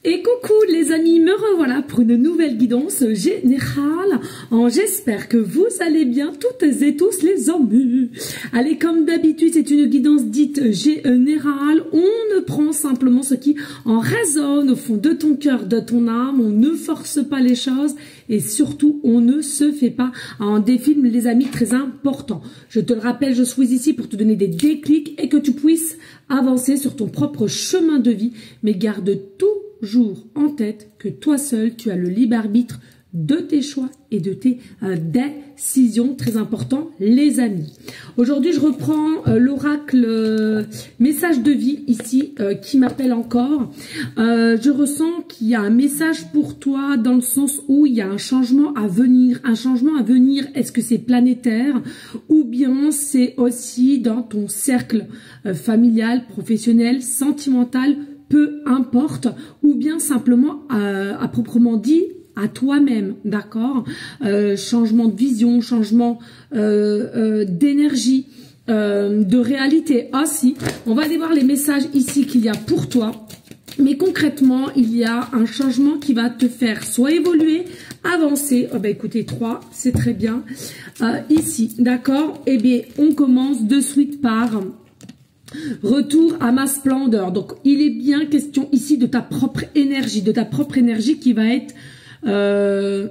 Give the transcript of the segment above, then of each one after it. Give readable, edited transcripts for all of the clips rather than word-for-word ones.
Et coucou les amis, me revoilà pour une nouvelle guidance générale. J'espère que vous allez bien toutes et tous les amis. Allez, comme d'habitude, c'est une guidance dite générale. On ne prend simplement ce qui en résonne au fond de ton cœur, de ton âme. On ne force pas les choses et surtout, on ne se fait pas des films, les amis, très importants. Je te le rappelle, je suis ici pour te donner des déclics et que tu puisses avancer sur ton propre chemin de vie, mais garde toujours en tête que toi seul, tu as le libre arbitre de tes choix et de tes décisions. Très important, les amis. Aujourd'hui, je reprends l'oracle message de vie ici qui m'appelle encore. Je ressens qu'il y a un message pour toi dans le sens où il y a un changement à venir. Un changement à venir, est-ce que c'est planétaire ou bien c'est aussi dans ton cercle familial, professionnel, sentimental, peu importe, ou bien simplement à proprement dit à toi-même, d'accord? Changement de vision, changement d'énergie, de réalité. Ah si, on va aller voir les messages ici qu'il y a pour toi. Mais concrètement, il y a un changement qui va te faire soit évoluer, avancer. Oh ben écoutez, 3, c'est très bien. Ici, d'accord? Eh bien, on commence de suite par retour à ma splendeur. Donc, il est bien question ici de ta propre énergie qui va être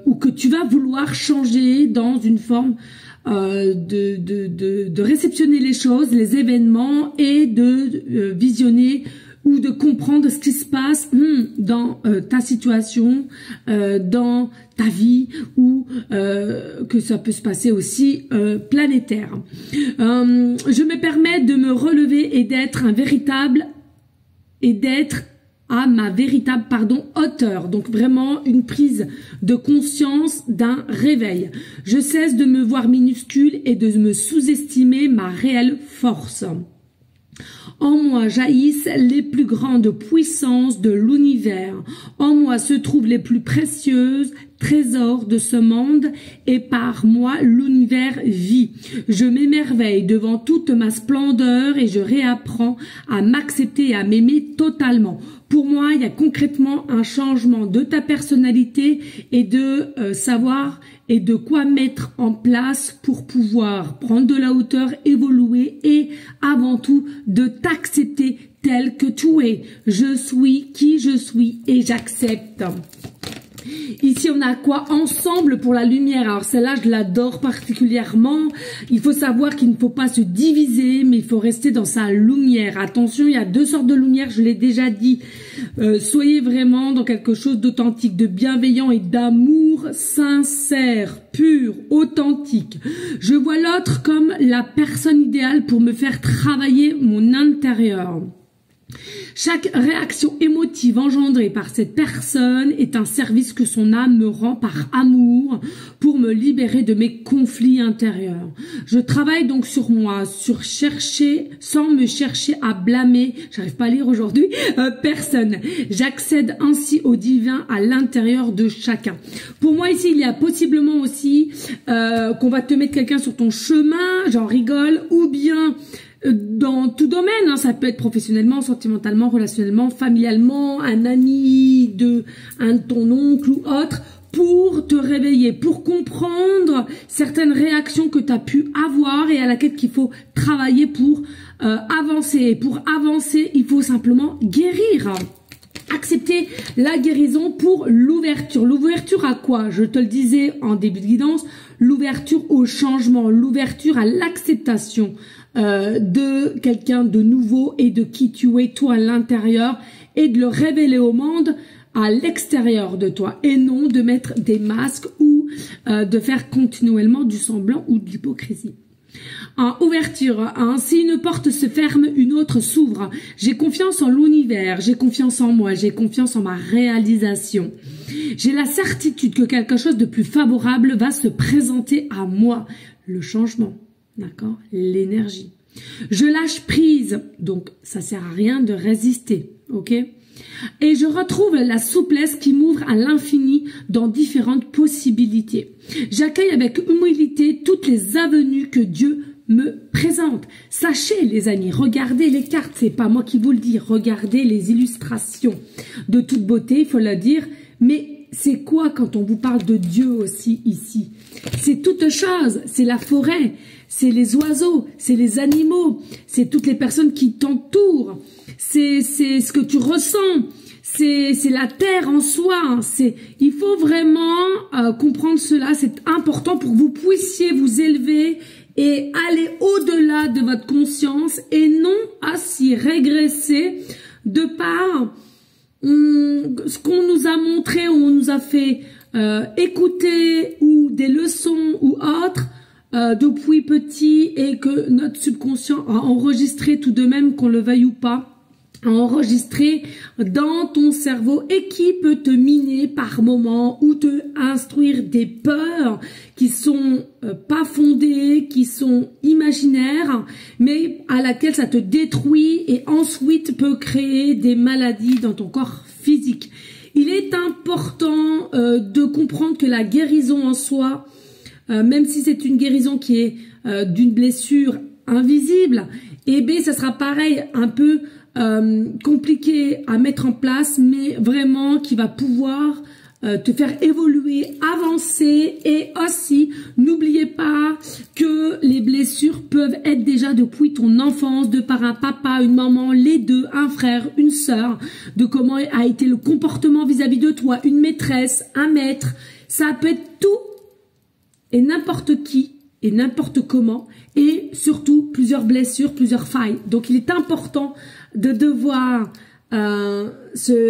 ou que tu vas vouloir changer dans une forme de réceptionner les choses, les événements et de visionner ou de comprendre ce qui se passe dans ta situation, dans ta vie, ou que ça peut se passer aussi planétaire. Je me permets de me relever et d'être à ma véritable hauteur. Donc vraiment une prise de conscience d'un réveil. Je cesse de me voir minuscule et de me sous-estimer ma réelle force. En moi jaillissent les plus grandes puissances de l'univers. En moi se trouvent les plus précieuses trésors de ce monde et par moi l'univers vit. Je m'émerveille devant toute ma splendeur et je réapprends à m'accepter et à m'aimer totalement. Pour moi, il y a concrètement un changement de ta personnalité et de savoir et de quoi mettre en place pour pouvoir prendre de la hauteur, évoluer et avant tout de t'accepter tel que tu es. Je suis qui je suis et j'accepte. Ici, on a quoi? Ensemble pour la lumière. Alors celle-là, je l'adore particulièrement. Il faut savoir qu'il ne faut pas se diviser, mais il faut rester dans sa lumière. Attention, il y a deux sortes de lumière, je l'ai déjà dit. Soyez vraiment dans quelque chose d'authentique, de bienveillant et d'amour sincère, pur, authentique. Je vois l'autre comme la personne idéale pour me faire travailler mon intérieur. Chaque réaction émotive engendrée par cette personne est un service que son âme me rend par amour pour me libérer de mes conflits intérieurs. Je travaille donc sur moi, sans me chercher à blâmer, j'arrive pas à lire aujourd'hui, personne. J'accède ainsi au divin à l'intérieur de chacun. Pour moi ici, il y a possiblement aussi qu'on va te mettre quelqu'un sur ton chemin, j'en rigole, ou bien dans tout domaine, ça peut être professionnellement, sentimentalement, relationnellement, familialement, un ami de ton oncle ou autre, pour te réveiller, pour comprendre certaines réactions que tu as pu avoir et à laquelle il faut travailler pour avancer. Et pour avancer, il faut simplement guérir. Accepter la guérison pour l'ouverture. L'ouverture à quoi? Je te le disais en début de guidance, l'ouverture au changement, l'ouverture à l'acceptation de quelqu'un de nouveau et de qui tu es toi à l'intérieur et de le révéler au monde à l'extérieur de toi et non de mettre des masques ou de faire continuellement du semblant ou de l'hypocrisie. Ouverture, si une porte se ferme, une autre s'ouvre. J'ai confiance en l'univers, j'ai confiance en moi, j'ai confiance en ma réalisation. J'ai la certitude que quelque chose de plus favorable va se présenter à moi. Le changement, d'accord? L'énergie. Je lâche prise, donc ça sert à rien de résister, ok? Et je retrouve la souplesse qui m'ouvre à l'infini dans différentes possibilités. J'accueille avec humilité toutes les avenues que Dieu me présente. Sachez les amis, regardez les cartes, c'est pas moi qui vous le dis, regardez les illustrations de toute beauté, il faut le dire, mais c'est quoi quand on vous parle de Dieu aussi ici? C'est toute chose, c'est la forêt, c'est les oiseaux, c'est les animaux, c'est toutes les personnes qui t'entourent, c'est ce que tu ressens, c'est la terre en soi, il faut vraiment comprendre cela, c'est important pour que vous puissiez vous élever et aller au-delà de votre conscience et non à s'y régresser de par ce qu'on nous a montré, on nous a fait écouter ou des leçons ou autres depuis petit et que notre subconscient a enregistré tout de même qu'on le veuille ou pas, a enregistré dans ton cerveau et qui peut te miner par moment ou te instruire des peurs qui sont pas fondées, qui sont imaginaires, mais à laquelle ça te détruit et ensuite peut créer des maladies dans ton corps physique. Il est important de comprendre que la guérison en soi, même si c'est une guérison qui est d'une blessure invisible, eh bien ça sera pareil, un peu compliqué à mettre en place, mais vraiment qui va pouvoir te faire évoluer, avancer. Et aussi, n'oubliez pas que les blessures peuvent être déjà depuis ton enfance, de par un papa, une maman, les deux, un frère, une sœur, de comment a été le comportement vis-à-vis de toi, une maîtresse, un maître. Ça peut être tout et n'importe qui et n'importe comment, et surtout plusieurs blessures, plusieurs failles. Donc il est important de devoir se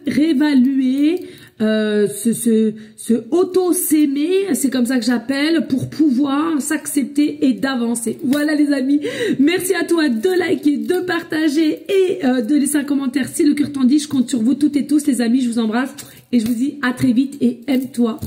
réévaluer, se auto-s'aimer, c'est comme ça que j'appelle, pour pouvoir s'accepter et d'avancer. Voilà les amis, merci à toi de liker, de partager et de laisser un commentaire si le cœur t'en dit. Je compte sur vous toutes et tous les amis, je vous embrasse et je vous dis à très vite et aime-toi.